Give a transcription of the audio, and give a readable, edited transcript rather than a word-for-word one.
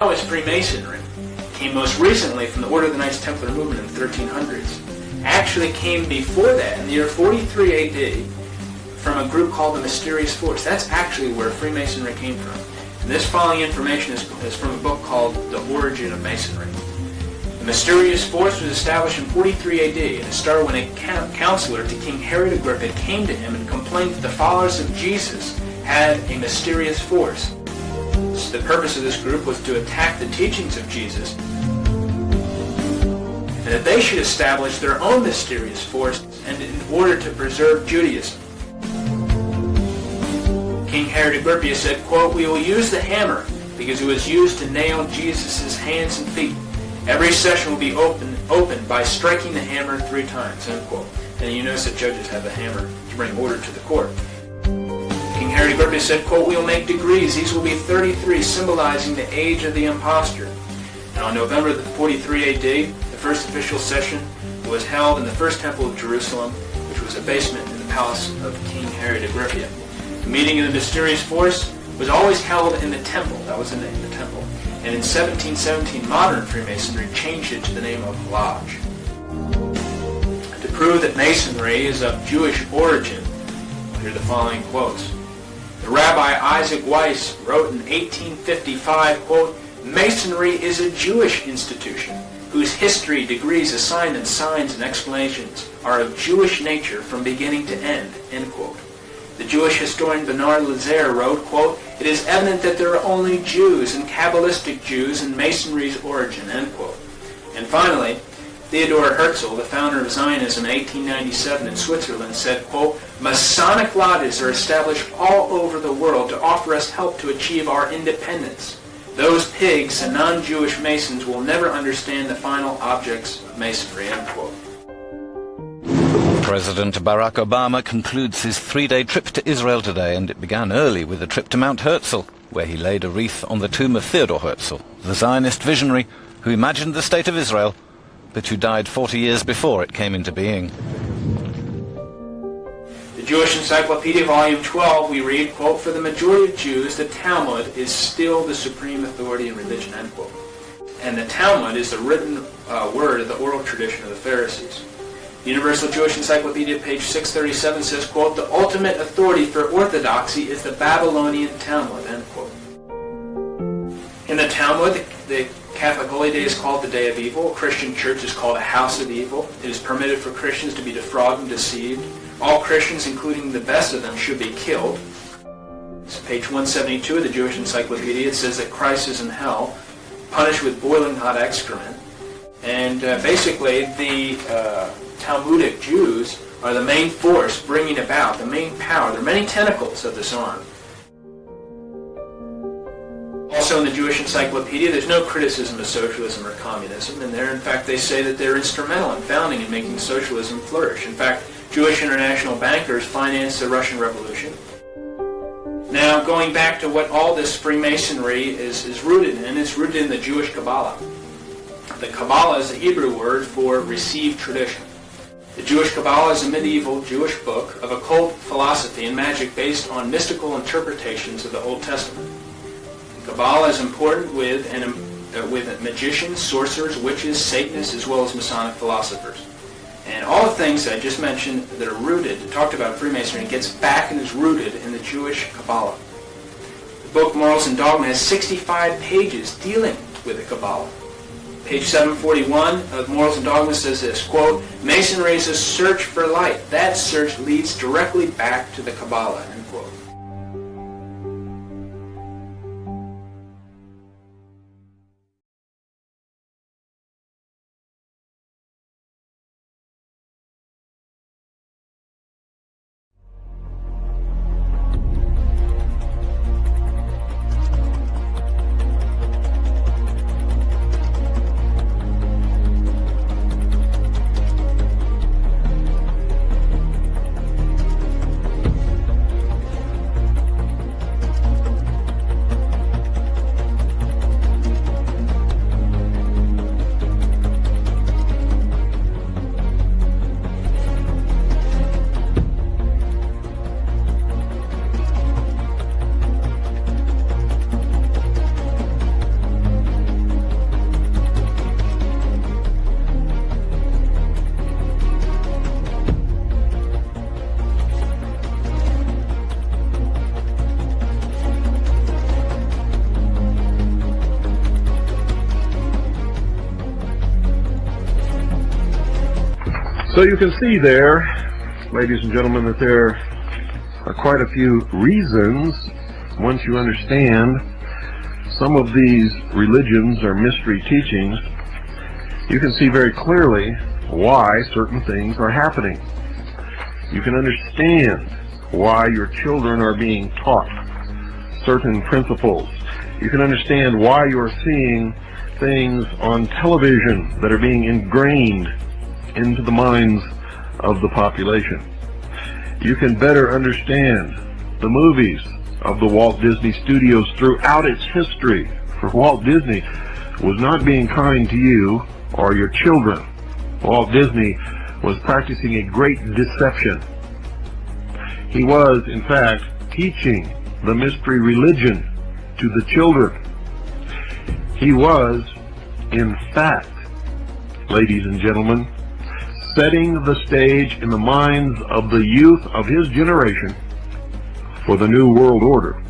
How is Freemasonry? Came most recently from the Order of the Knights Templar movement in the 1300s. Actually came before that, in the year 43 AD, from a group called the Mysterious Force. That's actually where Freemasonry came from. And this following information is from a book called The Origin of Masonry. The Mysterious Force was established in 43 AD, and it started when a counselor to King Herod Agrippa came to him and complained that the followers of Jesus had a mysterious force. The purpose of this group was to attack the teachings of Jesus, and that they should establish their own mysterious force and in order to preserve Judaism. King Herod Agrippa said, quote, "We will use the hammer because it was used to nail Jesus' hands and feet. Every session will be opened by striking the hammer 3 times, end quote." And you notice that judges have the hammer to bring order to the court. King Herod Agrippa said, quote, "We will make degrees. These will be 33, symbolizing the age of the impostor." And on November 43 AD, the first official session was held in the First Temple of Jerusalem, which was a basement in the palace of King Herod Agrippa. The meeting of the Mysterious Force was always held in the temple. That was the name, the temple. And in 1717, modern Freemasonry changed it to the name of Lodge. To prove that Masonry is of Jewish origin, here are the following quotes. The Rabbi Isaac Weiss wrote in 1855, quote, "Masonry is a Jewish institution whose history, degrees, assignments, signs, and explanations are of Jewish nature from beginning to end," end quote. The Jewish historian Bernard Lazare wrote, quote, "It is evident that there are only Jews and Kabbalistic Jews in Masonry's origin," end quote. And finally, Theodor Herzl, the founder of Zionism in 1897 in Switzerland, said, quote, "Masonic lodges are established all over the world to offer us help to achieve our independence. Those pigs and non-Jewish Masons will never understand the final objects of Masonry," end quote. President Barack Obama concludes his 3-day trip to Israel today, and it began early with a trip to Mount Herzl, where he laid a wreath on the tomb of Theodor Herzl, the Zionist visionary who imagined the State of Israel, but who died 40 years before it came into being. The Jewish Encyclopedia, Volume 12, we read, quote, "For the majority of Jews, the Talmud is still the supreme authority in religion," end quote. And the Talmud is the written word of the oral tradition of the Pharisees. The Universal Jewish Encyclopedia, page 637, says, quote, "The ultimate authority for orthodoxy is the Babylonian Talmud," end quote. In the Talmud, the Catholic holy day is called the Day of Evil. A Christian church is called a house of evil. It is permitted for Christians to be defrauded and deceived. All Christians, including the best of them, should be killed. It's page 172 of the Jewish Encyclopedia. It says that Christ is in hell, punished with boiling hot excrement. And basically, the Talmudic Jews are the main force bringing about, the main power. There are many tentacles of this arm. Also in the Jewish Encyclopedia, there's no criticism of socialism or communism, and there, in fact, they say that they're instrumental in founding and making socialism flourish. In fact, Jewish international bankers financed the Russian Revolution. Now, going back to what all this Freemasonry is rooted in, it's rooted in the Jewish Kabbalah. The Kabbalah is the Hebrew word for received tradition. The Jewish Kabbalah is a medieval Jewish book of occult philosophy and magic based on mystical interpretations of the Old Testament. Kabbalah is important with magicians, sorcerers, witches, Satanists, as well as Masonic philosophers. And all the things that I just mentioned that are rooted, talked about in Freemasonry, gets back and is rooted in the Jewish Kabbalah. The book Morals and Dogma has 65 pages dealing with the Kabbalah. Page 741 of Morals and Dogma says this, quote, "Masonry is a search for light. That search leads directly back to the Kabbalah," end quote. So you can see there, ladies and gentlemen, that there are quite a few reasons, once you understand some of these religions or mystery teachings, you can see very clearly why certain things are happening. You can understand why your children are being taught certain principles. You can understand why you're seeing things on television that are being ingrained into the minds of the population. You can better understand the movies of the Walt Disney Studios throughout its history. For Walt Disney was not being kind to you or your children. Walt Disney was practicing a great deception. He was, in fact, teaching the mystery religion to the children. He was, in fact, ladies and gentlemen, setting the stage in the minds of the youth of his generation for the New World Order.